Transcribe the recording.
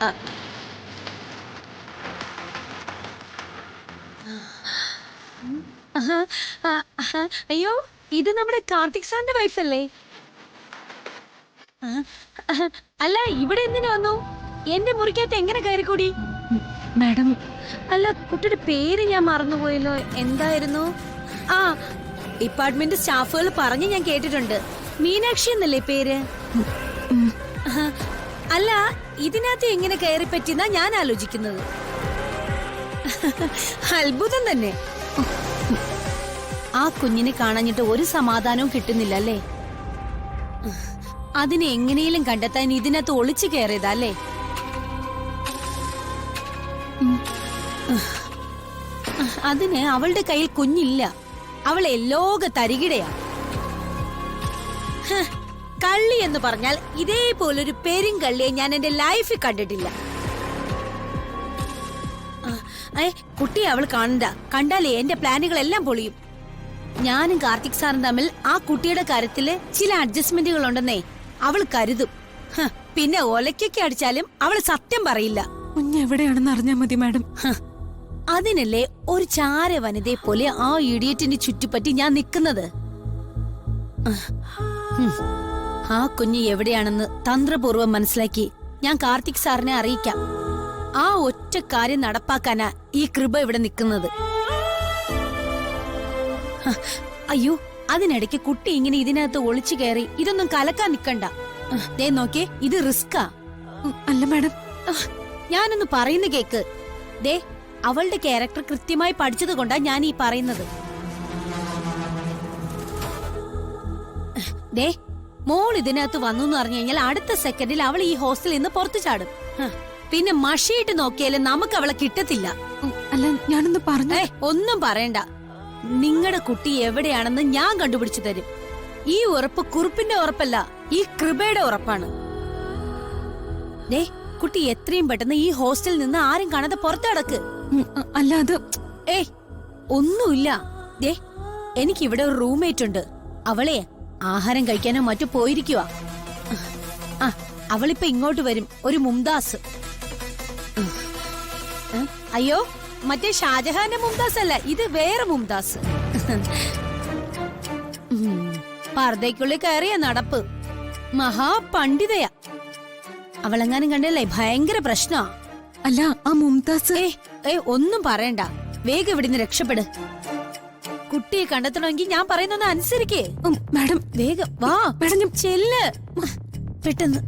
ആ, ആഹാ, ആഹാ. അയ്യോ, ഇത് നമ്മുടെ കാർത്തിക് സാറിന്റെ വൈഫല്ലേ? ആ, ആഹാ. അല്ല, ഇവിടെ എന്തിനു വന്നു? എന്റെ മുറിക്കകത്ത് എങ്ങനെ കയറിക്കൂടി? മാഡം, അല്ല, കുട്ടിയുടെ പേര് ഞാൻ മറന്നുപോയല്ലോ. എന്തായിരുന്നു? ആ, ഡിപ്പാർട്ട്മെന്റ് സ്റ്റാഫുകൾ പറഞ്ഞ് ഞാൻ കേട്ടിട്ടുണ്ട്. മീനാക്ഷി എന്നല്ലേ പേര്? ആഹാ. അല്ല, ഇതിനകത്ത് എങ്ങനെ കയറി പറ്റിയെന്നാ ഞാൻ ആലോചിക്കുന്നത്. അത്ഭുതം തന്നെ. ആ കുഞ്ഞിനെ കാണാഞ്ഞിട്ട് ഒരു സമാധാനവും കിട്ടുന്നില്ല അല്ലേ? അതിനെ എങ്ങനെയും കണ്ടെത്താൻ ഇതിനകത്ത് ഒളിച്ചു കയറിയതാ അല്ലേ? അതിന് അവളുടെ കയ്യിൽ കുഞ്ഞില്ല. അവളെ ലോക തരികിടയാ. കള്ളി എന്ന് പറഞ്ഞാൽ ഇതേപോലൊരു പെരുങ്കള്ളിയെ ഞാൻ എന്റെ ലൈഫിൽ കണ്ടിട്ടില്ല. കുട്ടിയെ അവൾ കാണണ്ട. കണ്ടാലേ എന്റെ പ്ലാനുകളെല്ലാം പൊളിയും. ഞാനും കാർത്തിക് സാറും തമ്മിൽ ആ കുട്ടിയുടെ കാര്യത്തില് ചില അഡ്ജസ്റ്റ്മെന്റുകൾ ഉണ്ടെന്നേ അവൾ കരുതും. പിന്നെ ഒലക്കൊക്കെ അടിച്ചാലും അവൾ സത്യം പറയില്ല. കുഞ്ഞ് എവിടെയാണെന്ന് അറിഞ്ഞാ മതി മാഡം. അതിനല്ലേ ഒരു ചാര വനിതയെ പോലെ ആ ഇഡിയറ്റിന്റെ ചുറ്റുപറ്റി ഞാൻ നിൽക്കുന്നത്. ആ കുഞ്ഞ് എവിടെയാണെന്ന് തന്ത്രപൂർവ്വം മനസ്സിലാക്കി ഞാൻ കാർത്തിക് സാറിനെ അറിയിക്കാം. ആ ഒറ്റ കാര്യം നടപ്പാക്കാനാ ഈ കൃപ ഇവിടെ നിൽക്കുന്നത്. അയ്യോ, അതിനിടയ്ക്ക് കുട്ടി ഇങ്ങനെ ഇതിനകത്ത് ഒളിച്ചു കയറി ഇതൊന്നും കലക്കാൻ നിക്കണ്ട. ദേ നോക്കേ, ഇത് റിസ്കാ. അല്ല മാഡം, ഞാനൊന്ന് പറയുന്ന കേക്ക്. ദേ, അവളുടെ ക്യാരക്ടർ കൃത്യമായി പഠിച്ചത് കൊണ്ടാ ഞാൻ ഈ പറയുന്നത്. ദേ, മോൾ ഇതിനകത്ത് വന്നു എന്ന് പറഞ്ഞു കഴിഞ്ഞാൽ അടുത്ത സെക്കൻഡിൽ അവൾ ഈ ഹോസ്റ്റലിൽ നിന്ന് പുറത്തു ചാടും. പിന്നെ മഷിയിട്ട് നോക്കിയാലും നമുക്ക് അവളെ കിട്ടത്തില്ല. അല്ല, ഞാനൊന്ന് പറഞ്ഞേ. ഒന്നും പറയണ്ട. നിങ്ങളുടെ കുട്ടി എവിടെയാണെന്ന് ഞാൻ കണ്ടുപിടിച്ചു തരും. ഈ ഉറപ്പ് കുറുപ്പിന്റെ ഉറപ്പല്ല, ഈ കൃപയുടെ ഉറപ്പാണ്. ദേ, കുട്ടി എത്രയും പെട്ടെന്ന് ഈ ഹോസ്റ്റലിൽ നിന്ന് ആരും കാണാതെ പുറത്തടക്ക്. അല്ല, അത് ഒന്നുമില്ല. ദേ, എനിക്കിവിടെ ഒരു റൂംമേറ്റ് ഉണ്ട്. അവളെ ആഹാരം കഴിക്കാനോ മറ്റു പോയിരിക്കുക. അവളിപ്പോ ഇങ്ങോട്ട് വരും. ഒരു മുംതാസ്. അയ്യോ, മറ്റേ ഷാജഹാന്റെ മുംതാസ് അല്ല, ഇത് വേറെ മുംതാസ്. പർദ്ദയ്ക്കുള്ളിൽ കയറിയ നടപ്പ്. മഹാപണ്ഡിതയാ. അവളെങ്ങാനും കണ്ടല്ലേ ഭയങ്കര പ്രശ്നമാ. അല്ല, ആ മുംതാസ്. ഒന്നും പറയണ്ട. വേഗം ഇവിടുന്ന് രക്ഷപ്പെട്. കുട്ടിയെ കണ്ടെത്തണമെങ്കിൽ ഞാൻ പറയുന്നൊന്ന് അനുസരിക്കേ. മാഡം, വേഗം വാ. മാഡം, ചെല്ല് പെട്ടെന്ന്.